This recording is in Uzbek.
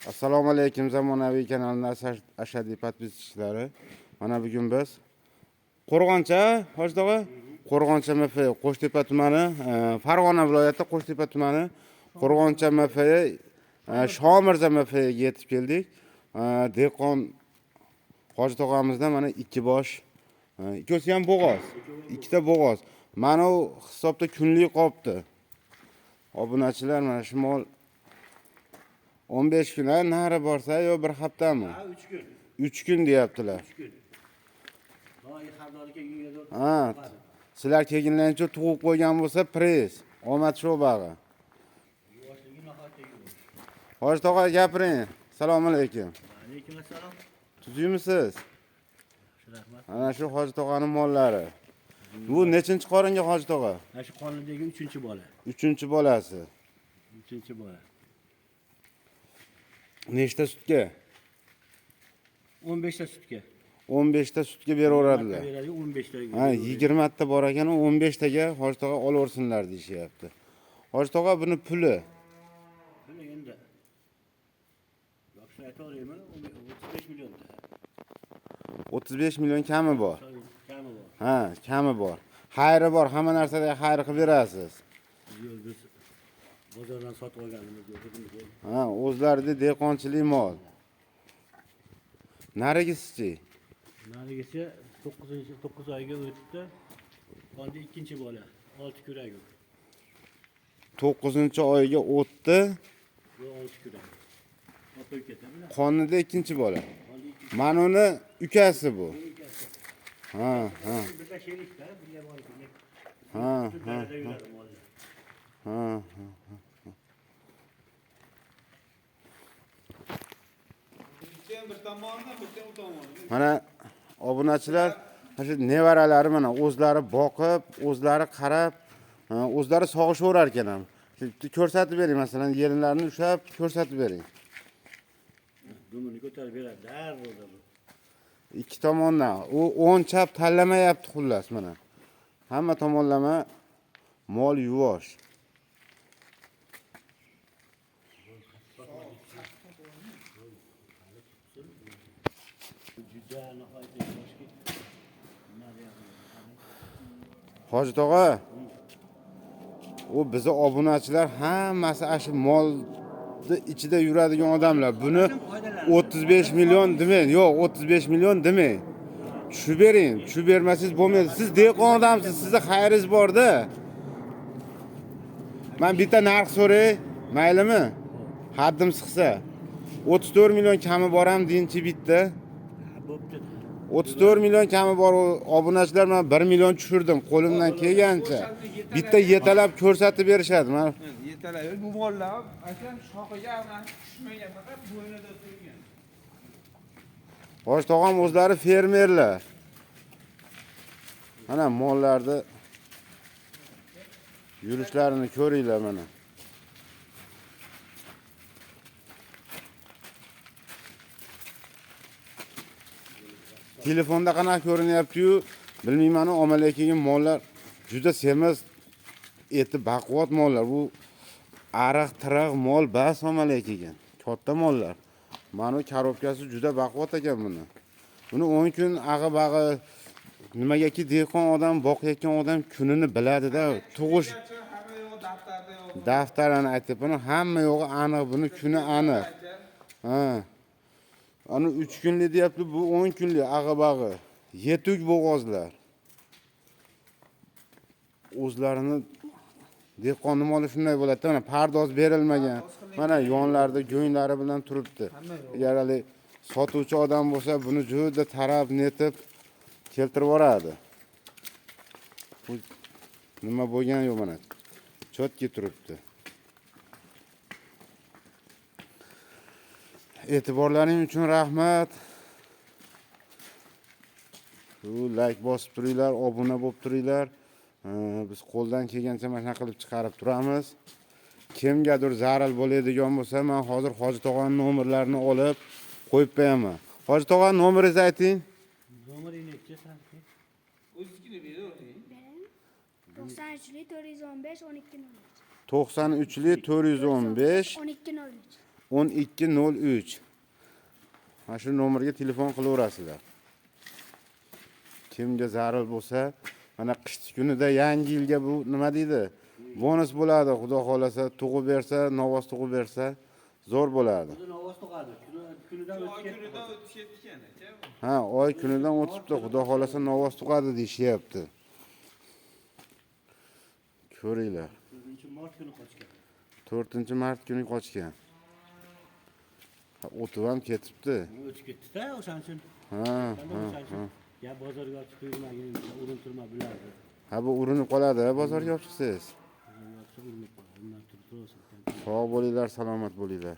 Assalomu alaykum zamonaviy kanalining ashaddiy podpischilari. Mana bugun biz Qo'rg'oncha, Hoji tog'a, Qo'rg'oncha MF Qo'shtepa tumani, Farg'ona viloyati Qo'shtepa tumani, Qo'rg'oncha MF Shomirza MFga yetib keldik. Dehqon Hoji tog'amizdan mana ikki bosh, ikkosi ham bo'g'oz, ikkita bo'g'oz. Mana u hisobda kunlik qopti. Obunachilar mana shu mol 15 kun nari borsa yo bir haftami? 3 kun. 3 kun deyaptilar. 3 kun. Voy xabarlarga uyga Ha. Sizlar kelganlarcha tug'ib qo'ygan bo'lsa, press. Omad shu bag'i. yoshligi nihoyatda Hoji tog'a gapiring. Assalomu alaykum. Alaykum assalom. Tuzimisiz? Rahmat. Ana shu Hoji tog'aning mollari. Bu nechinchi qoringa Hoji tog'a? Mana shu qonundagi 3-bola. 3-bolasi. 3-bola. Nechta sutga? 15 ta sutga. 15 ta sutga beraveradilar. Beradi 15 ta. Ha, 20 ta bor ekan, 15 taga Hoji tog'a olaversinlar deyishyapti. Hoji tog'a buni puli Buni endi. Yo'qsa aytaveraymi? 35 million ta. 35 million kami bor. Kami bor. Ha, kami bor. Xayri bor, hamma narsada xayr qilib berasiz. Biz bozordan sotib olganimiz yo'q. Ha, o'zlarida dehqonchilik mol. Narigisichi? Narigisi 9 oyga o'tdi. Qoldi 2-bola. 6 kuragi. 9-oyga o'tdi. Bu 6 kuragi. Qo'yib ketamiz. Qonida 2-bola. Mana uni ukasi bu. Ha, ha. Bizda sherikda, bizga bor ekan. Ha, ha. Ha, ha. Mana obunachilar shu nevaralari mana o'zlari boqib, o'zlari qarab, o'zlari sog'ishaverar ekan ham. Ko'rsatib bering, masalan, yerinlarni ushlab ko'rsatib bering. Dumini ko'tarib beradi, darrov. Ikki tomondan u o'ng chap tanlamayapti xullas mana. Hamma tomonlama mol yuvosh. Hoji tog'a, u bizni obunachilar hammasi shu molni ichida yuradigan odamlar. Buni 35 million demang, yo'q, 35 million demang. Tushib bering, tushib bermasangiz bo'lmaydi. Siz dehqon odamsiz, sizga xayringiz bor-da. Men bitta narx so'ray, maylimi? Haddim siqsa. 34 million kami bor ham deyinchi bitta. Bo'pti. 34 million kami bor obunachilar, men 1 million tushirdim qo'limdan kelgancha. Bitta yetalab ko'rsatib berishadi. Men yetalab bu mollar aslan shoxiga ham tushmagan, faqat bo'ynida turgan. Hoji tog'am o'zlari fermerlar. Mana mollarni yurishlarini ko'ringlar mana. Telefonda qanaqa ko'rinyapti-yu, bilmayman, omaga kelgan mollar juda semiz, eti baquvvat mollar. Bu ariq-tiriq mol bas omaga kelgan. Katta mollar. Mana korobkasi juda baquvvat ekan buni. Buni 10 kun ag'i-bag'i nimagaki dehqon odam, boqayotgan odam kunini biladi-da. Tug'ish Hamma yo'q daftarda yo'q. daftarini aytib, buni hamma yo'g'i aniq, buni kuni aniq. Ha. Ana 3 kunlik deyapti, bu 10 kunlik ag'i-bag'i. Yetuk bo'g'ozlar. O'zlarini dehqonning moli shunday bo'ladi. Mana pardoz berilmagan. Mana yonlarida go'ynglari bilan turibdi. Agar hali sotuvchi odam bo'lsa, buni juda tarab netib keltirib yoradi. Bu nima bo'lgan yo'q mana. Chotki turibdi. E'tiborlaring uchun rahmat. Like bosib turinglar, obuna bo'lib turinglar. Biz qo'ldan kelgancha mana shuna qilib chiqarib turamiz. Kimgadir zarar bo'ladigan bo'lsa, men hozir Hoji tog'aning nomerlarini olib qo'yib qo'yaman. Hoji tog'a, nomeringizni ayting. Nomering necha sanki? O'zingizga beravering. 93 415 12 03. 93 415 12 03. 1203. Mana shu nomerga telefon qilaverasizlar. Kimga zarur bo'lsa, mana qish kunida yangi yilga bu nima deydi? Bonus bo'ladi, xudo xolasa, tug'ib bersa, novoz tug'ib bersa, zo'r bo'ladi. O'zini ovoz tug'adi. Kunidan Oy o'tib ketdi. kunidan o'tib ketgan aka. Ha, oy kunidan o'tibdi, xudo xolasa novoz tug'adi deyishyapti. Ko'ringlar. 4-mart kuni qochgan. 4-mart kuni qochgan. O'tib ham ketibdi. O'tib ketdi-da, o'shaning uchun. Ha. Ya bozorga ochib qo'yilmagan, urintirma bulardi. Ha, bu urinib qoladi, bozorga olib chiqsangiz. Bozorga ochib urinib qo'yadi. Undan turib tursin. Sog' bo'linglar, salomat bo'linglar.